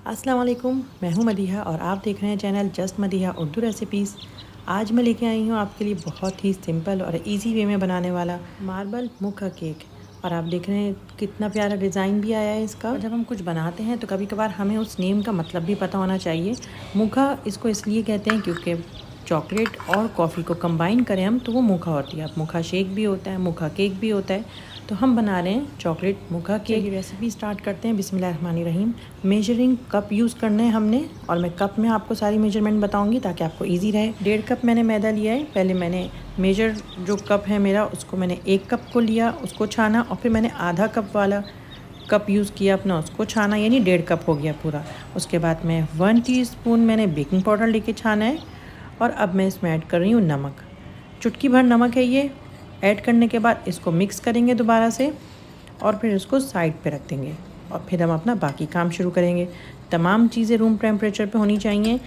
अस्सलाम वालेकुम, मैं हूं मदीहा और आप देख रहे हैं channel just Madiha Urdu recipes. आज मैं लेके आई हूं आपके लिए बहुत ही सिंपल और इजी वे में बनाने वाला मार्बल मुखा केक। और आप देख रहे हैं कितना प्यारा डिज़ाइन भी आया है इसका। और जब हम कुछ बनाते हैं तो कभी कभार हमें उस नेम का मतलब भी पता होना चाहिए। मुखा इसको इसलिए कहते हैं क्योंकि चॉकलेट और कॉफ़ी को कंबाइन करें हम तो वो मुखा होती है। अब मुखा शेक भी होता है, मुखा केक भी होता है। तो हम बना रहे हैं चॉकलेट मुखा केक की रेसिपी स्टार्ट करते हैं। बिस्मिल्लाहिर्रहमानिर्रहीम। मेजरिंग कप यूज़ करना है हमने, और मैं कप में आपको सारी मेजरमेंट बताऊंगी ताकि आपको इजी रहे। 1.5 कप मैंने मैदा लिया है। पहले मैंने मेजर जो कप है मेरा उसको मैंने 1 कप को लिया, उसको छाना, और फिर मैंने आधा कप वाला कप यूज़ किया अपना, उसको छाना, यानी 1.5 कप हो गया पूरा। उसके बाद मैं 1 टीस्पून मैंने बेकिंग पाउडर लेके छाना है। और अब मैं इसमें ऐड कर रही हूँ नमक, चुटकी भर नमक है ये। ऐड करने के बाद इसको मिक्स करेंगे दोबारा से, और फिर इसको साइड पे रख देंगे, और फिर हम अपना बाकी काम शुरू करेंगे। तमाम चीज़ें रूम टेम्परेचर पे होनी चाहिए।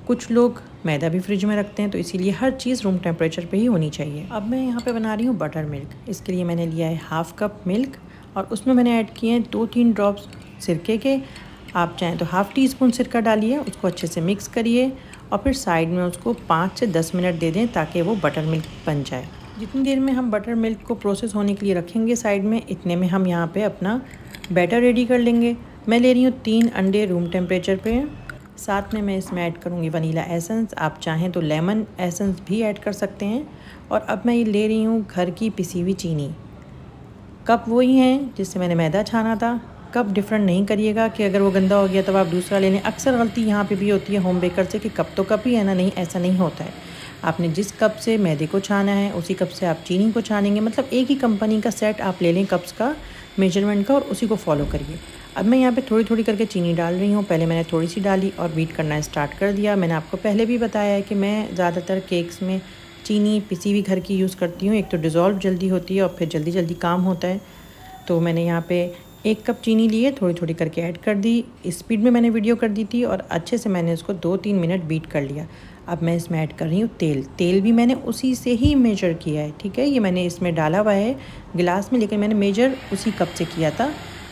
कुछ लोग मैदा भी फ्रिज में रखते हैं, तो इसीलिए हर चीज़ रूम टेम्परेचर पे ही होनी चाहिए। अब मैं यहाँ पे बना रही हूँ बटर मिल्क। इसके लिए मैंने लिया है 1/2 कप मिल्क, और उसमें मैंने ऐड किए हैं 2-3 ड्रॉप्स सिरके के। आप चाहें तो 1/2 टीस्पून सिरका डालिए, उसको अच्छे से मिक्स करिए, और फिर साइड में उसको 5 से 10 मिनट दे दें ताकि वो बटर मिल्क बन जाए। जितनी देर में हम बटर मिल्क को प्रोसेस होने के लिए रखेंगे साइड में, इतने में हम यहाँ पे अपना बैटर रेडी कर लेंगे। मैं ले रही हूँ 3 अंडे रूम टेम्परेचर पे। साथ में मैं इसमें ऐड करूँगी वनीला एसेंस, आप चाहें तो लेमन एसेंस भी ऐड कर सकते हैं। और अब मैं ये ले रही हूँ घर की पिसी हुई चीनी। कप वही हैं जिससे मैंने मैदा छाना था। कप डिफरेंट नहीं करिएगा कि अगर वो गंदा हो गया तब आप दूसरा ले लें। अक्सर गलती यहाँ पे भी होती है होम बेकर से कि कप तो कप ही है ना, नहीं, ऐसा नहीं होता है। आपने जिस कप से मैदे को छाना है उसी कप से आप चीनी को छानेंगे, मतलब एक ही कंपनी का सेट आप ले लें कप्स का मेजरमेंट का, और उसी को फॉलो करिए। अब मैं यहाँ पे थोड़ी थोड़ी करके चीनी डाल रही हूँ। पहले मैंने थोड़ी सी डाली और बीट करना स्टार्ट कर दिया। मैंने आपको पहले भी बताया है कि मैं ज़्यादातर केक्स में चीनी पिसी हुई घर की यूज़ करती हूँ। एक तो डिज़ोल्व जल्दी होती है और फिर जल्दी जल्दी काम होता है। तो मैंने यहाँ पे 1 कप चीनी लिए, थोड़ी थोड़ी करके ऐड कर दी। स्पीड में मैंने वीडियो कर दी थी, और अच्छे से मैंने इसको 2-3 मिनट बीट कर लिया। अब मैं इसमें ऐड कर रही हूँ तेल। तेल भी मैंने उसी से ही मेजर किया है, ठीक है। ये मैंने इसमें डाला हुआ है गिलास में, लेकिन मैंने मेजर उसी कप से किया था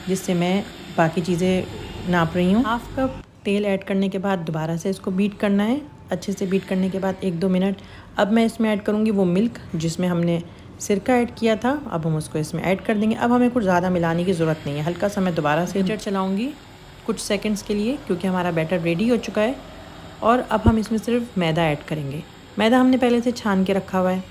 जिससे मैं बाकी चीज़ें नाप रही हूँ। 1/2 कप तेल ऐड करने के बाद दोबारा से इसको बीट करना है। अच्छे से बीट करने के बाद 1-2 मिनट। अब मैं इसमें ऐड करूँगी वो मिल्क जिसमें हमने सिरका ऐड किया था। अब हम उसको इसमें ऐड कर देंगे। अब हमें कुछ ज़्यादा मिलाने की ज़रूरत नहीं है। हल्का सा मैं दोबारा से बीटर चलाऊँगी कुछ सेकंड्स के लिए, क्योंकि हमारा बैटर रेडी हो चुका है। और अब हम इसमें सिर्फ मैदा ऐड करेंगे। मैदा हमने पहले से छान के रखा हुआ है,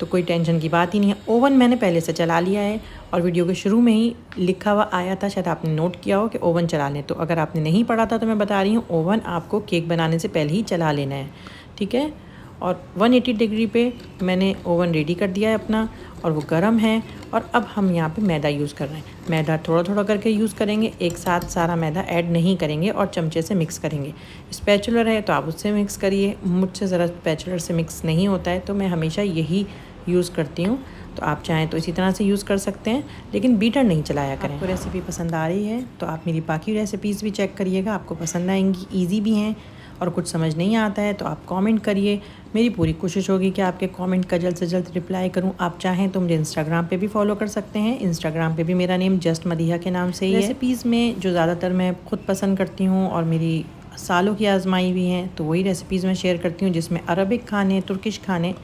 तो कोई टेंशन की बात ही नहीं है। ओवन मैंने पहले से चला लिया है, और वीडियो के शुरू में ही लिखा हुआ आया था, शायद आपने नोट किया हो कि ओवन चला लें। तो अगर आपने नहीं पढ़ा था तो मैं बता रही हूँ, ओवन आपको केक बनाने से पहले ही चला लेना है, ठीक है। और 180 डिग्री पे मैंने ओवन रेडी कर दिया है अपना, और वो गर्म है। और अब हम यहाँ पे मैदा यूज़ कर रहे हैं। मैदा थोड़ा थोड़ा करके यूज़ करेंगे, एक साथ सारा मैदा ऐड नहीं करेंगे, और चमचे से मिक्स करेंगे। स्पैचुलर है तो आप उससे मिक्स करिए। मुझसे ज़रा स्पैचुलर से मिक्स नहीं होता है, तो मैं हमेशा यही यूज़ करती हूँ। तो आप चाहें तो इसी तरह से यूज़ कर सकते हैं, लेकिन बीटर नहीं चलाया करें। आपको रेसिपी पसंद आ रही है तो आप मेरी बाकी रेसिपीज़ भी चेक करिएगा, आपको पसंद आएंगी। ईजी भी हैं, और कुछ समझ नहीं आता है तो आप कमेंट करिए। मेरी पूरी कोशिश होगी कि आपके कमेंट का जल्द से जल्द रिप्लाई करूं। आप चाहें तो मुझे इंस्टाग्राम पे भी फॉलो कर सकते हैं। इंस्टाग्राम पे भी मेरा नेम जस्ट मदीहा के नाम से ही है। रेसिपीज़ में जो ज़्यादातर मैं खुद पसंद करती हूँ और मेरी सालों की आजमाई भी हैं, तो वही रेसिपीज़ मैं शेयर करती हूँ, जिसमें अरबिक खाने, तुर्किश खाने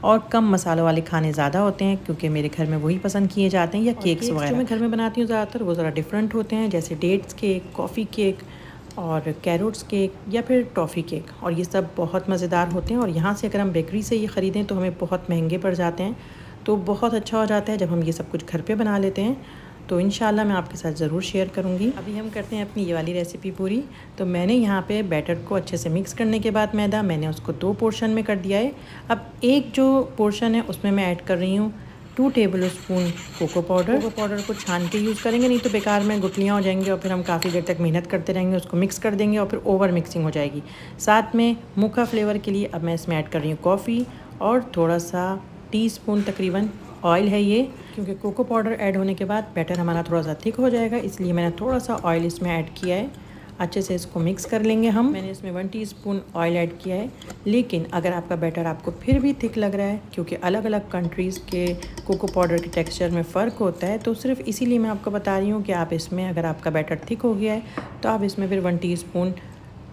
और कम मसालों वाले खाने ज़्यादा होते हैं, क्योंकि मेरे घर में वही पसंद किए जाते हैं। या केक्स वगैरह जो मैं घर में बनाती हूँ ज़्यादातर वो ज़रा डिफरेंट होते हैं, जैसे डेट्स केक, कॉफ़ी केक और कैरोट्स केक, या फिर टॉफ़ी केक। और ये सब बहुत मज़ेदार होते हैं। और यहाँ से अगर हम बेकरी से ये ख़रीदें तो हमें बहुत महंगे पड़ जाते हैं। तो बहुत अच्छा हो जाता है जब हम ये सब कुछ घर पे बना लेते हैं। तो इंशाल्लाह मैं आपके साथ ज़रूर शेयर करूँगी। अभी हम करते हैं अपनी ये वाली रेसिपी पूरी। तो मैंने यहाँ पे बैटर को अच्छे से मिक्स करने के बाद मैदा मैंने उसको 2 पोर्शन में कर दिया है। अब एक जो पोर्शन है उसमें मैं ऐड कर रही हूँ 2 tablespoon cocoa powder. Cocoa powder को छान के यूज़ करेंगे, नहीं तो बेकार में गुठलियाँ हो जाएंगी, और फिर हम काफ़ी देर तक मेहनत करते रहेंगे, उसको मिक्स कर देंगे और फिर ओवर मिक्सिंग हो जाएगी। साथ में मुखा फ्लेवर के लिए अब मैं इसमें ऐड कर रही हूँ कॉफ़ी, और थोड़ा सा टीस्पून तकरीबन ऑयल है ये, क्योंकि कोको पाउडर ऐड होने के बाद बैटर हमारा थोड़ा सा थिक हो जाएगा, इसलिए मैंने थोड़ा सा ऑयल इसमें ऐड किया है। अच्छे से इसको मिक्स कर लेंगे हम। मैंने इसमें 1 टीस्पून ऑयल ऐड किया है, लेकिन अगर आपका बैटर आपको फिर भी थिक लग रहा है, क्योंकि अलग अलग कंट्रीज़ के कोको पाउडर के टेक्सचर में फ़र्क होता है, तो सिर्फ इसीलिए मैं आपको बता रही हूँ कि आप इसमें, अगर आपका बैटर थिक हो गया है तो आप इसमें फिर 1 टीस्पून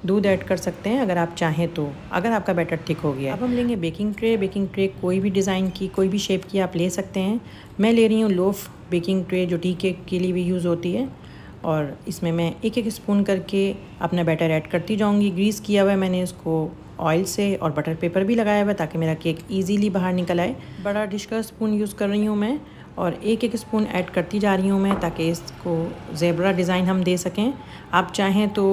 दूध ऐड कर सकते हैं अगर आप चाहें तो, अगर आपका बैटर थिक हो गया है। अब हम लेंगे बेकिंग ट्रे। बेकिंग ट्रे कोई भी डिज़ाइन की, कोई भी शेप की आप ले सकते हैं। मैं ले रही हूँ लोफ बेकिंग ट्रे, जो टी केक के लिए भी यूज़ होती है, और इसमें मैं एक एक स्पून करके अपना बैटर ऐड करती जाऊँगी। ग्रीस किया हुआ है मैंने इसको ऑयल से, और बटर पेपर भी लगाया हुआ है ताकि मेरा केक ईज़िली बाहर निकल आए। बड़ा डिश का स्पून यूज़ कर रही हूँ मैं, और एक एक स्पून ऐड करती जा रही हूँ मैं, ताकि इसको ज़ेब्रा डिज़ाइन हम दे सकें। आप चाहें तो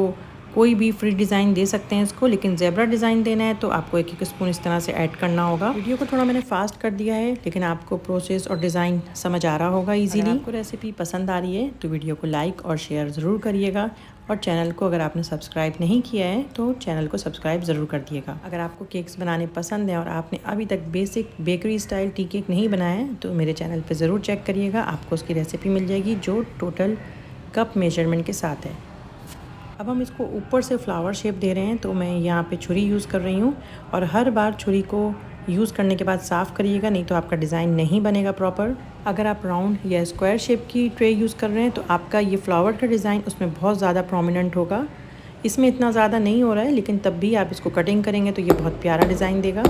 कोई भी फ्री डिज़ाइन दे सकते हैं इसको, लेकिन ज़ेब्रा डिज़ाइन देना है तो आपको एक एक स्पून इस तरह से ऐड करना होगा। वीडियो को थोड़ा मैंने फास्ट कर दिया है, लेकिन आपको प्रोसेस और डिज़ाइन समझ आ रहा होगा इजीली। अगर आपको रेसिपी पसंद आ रही है तो वीडियो को लाइक और शेयर ज़रूर करिएगा, और चैनल को अगर आपने सब्सक्राइब नहीं किया है तो चैनल को सब्सक्राइब ज़रूर कर दिएगा। अगर आपको केक्स बनाने पसंद हैं और आपने अभी तक basic bakery style tea cake नहीं बनाया है तो मेरे चैनल पर ज़रूर चेक करिएगा, आपको उसकी रेसिपी मिल जाएगी जो टोटल कप मेजरमेंट के साथ है। अब हम इसको ऊपर से फ्लावर शेप दे रहे हैं, तो मैं यहाँ पे छुरी यूज़ कर रही हूँ, और हर बार छुरी को यूज़ करने के बाद साफ़ करिएगा, नहीं तो आपका डिज़ाइन नहीं बनेगा प्रॉपर। अगर आप राउंड या स्क्वायर शेप की ट्रे यूज़ कर रहे हैं तो आपका ये फ्लावर का डिज़ाइन उसमें बहुत ज़्यादा प्रोमिनेंट होगा। इसमें इतना ज़्यादा नहीं हो रहा है, लेकिन तब भी आप इसको कटिंग करेंगे तो ये बहुत प्यारा डिज़ाइन देगा।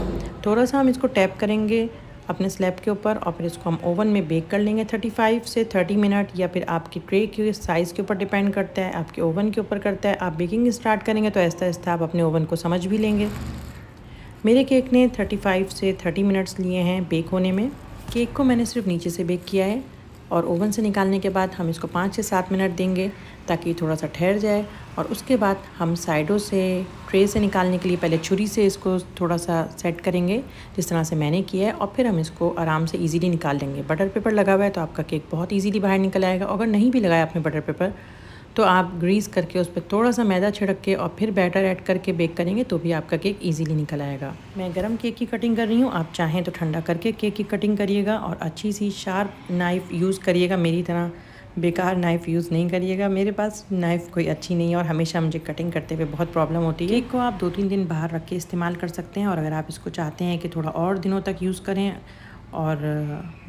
थोड़ा सा हम इसको टैप करेंगे अपने स्लैब के ऊपर, और फिर इसको हम ओवन में बेक कर लेंगे 35 से 30 मिनट, या फिर आपकी ट्रे के साइज़ के ऊपर डिपेंड करता है, आपके ओवन के ऊपर करता है। आप बेकिंग स्टार्ट करेंगे तो आहिस्ता आहिस्ता आप अपने ओवन को समझ भी लेंगे। मेरे केक ने 35 से 30 मिनट्स लिए हैं बेक होने में। केक को मैंने सिर्फ नीचे से बेक किया है, और ओवन से निकालने के बाद हम इसको 5 से 7 मिनट देंगे ताकि थोड़ा सा ठहर जाए, और उसके बाद हम साइडों से ट्रे से निकालने के लिए पहले छुरी से इसको थोड़ा सा सेट करेंगे, जिस तरह से मैंने किया है, और फिर हम इसको आराम से इजीली निकाल लेंगे। बटर पेपर लगा हुआ है तो आपका केक बहुत इजीली बाहर निकल आएगा। अगर नहीं भी लगाया आपने बटर पेपर तो आप ग्रीस करके उस पर थोड़ा सा मैदा छिड़क के और फिर बैटर ऐड करके बेक करेंगे तो भी आपका केक इजीली निकल आएगा। मैं गरम केक की कटिंग कर रही हूँ, आप चाहें तो ठंडा करके केक की कटिंग करिएगा, और अच्छी सी शार्प नाइफ़ यूज़ करिएगा। मेरी तरह बेकार नाइफ़ यूज़ नहीं करिएगा। मेरे पास नाइफ़ कोई अच्छी नहीं है, और हमेशा मुझे कटिंग करते हुए बहुत प्रॉब्लम होती है। केक को आप 2-3 दिन बाहर रख के इस्तेमाल कर सकते हैं, और अगर आप इसको चाहते हैं कि थोड़ा और दिनों तक यूज़ करें और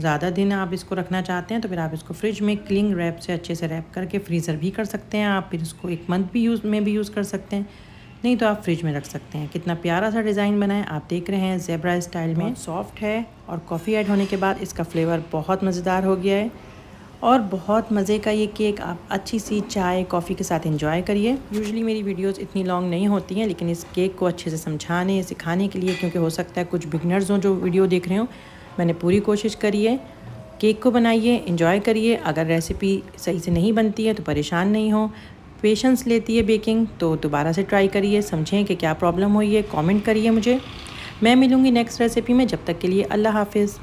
ज़्यादा दिन आप इसको रखना चाहते हैं तो फिर आप इसको फ्रिज में क्लिंग रैप से अच्छे से रैप करके फ्रीज़र भी कर सकते हैं। आप फिर इसको 1 मंथ भी यूज़ कर सकते हैं, नहीं तो आप फ्रिज में रख सकते हैं। कितना प्यारा सा डिज़ाइन बना है, आप देख रहे हैं ज़ेब्रा स्टाइल में। सॉफ्ट है, और कॉफ़ी ऐड होने के बाद इसका फ्लेवर बहुत मज़ेदार हो गया है, और बहुत मज़े का ये केक आप अच्छी सी चाय कॉफ़ी के साथ एंजॉय करिए। यूजुअली मेरी वीडियोस इतनी लॉन्ग नहीं होती हैं, लेकिन इस केक को अच्छे से समझाने सिखाने के लिए, क्योंकि हो सकता है कुछ बिगनर्स हों जो वीडियो देख रहे हो, मैंने पूरी कोशिश करी है। केक को बनाइए, एंजॉय करिए। अगर रेसिपी सही से नहीं बनती है तो परेशान नहीं हो, पेशेंस लेती है बेकिंग, तो दोबारा से ट्राई करिए, समझें कि क्या प्रॉब्लम हुई है, कमेंट करिए मुझे। मैं मिलूँगी नेक्स्ट रेसिपी में, जब तक के लिए अल्लाह हाफिज़।